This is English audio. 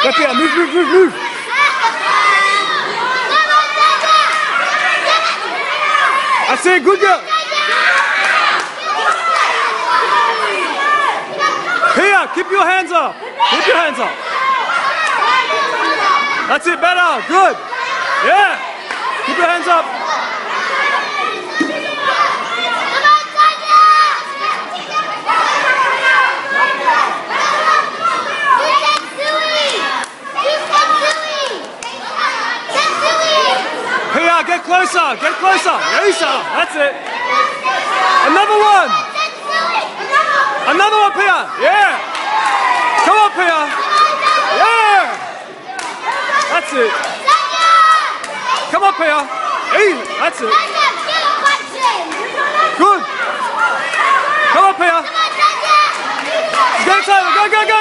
Get there, move. That's it, good girl. Here, keep your hands up. Keep your hands up. That's it, better, good. Yeah, keep your hands up. Here, get closer, get closer. Lisa, that's it. Another one. Another one, Pia. Yeah. Come on, Pia. Yeah. That's it. Come on, Pia. Hey, that's it. Good. Come on, Pia. Go, Tyler. Go.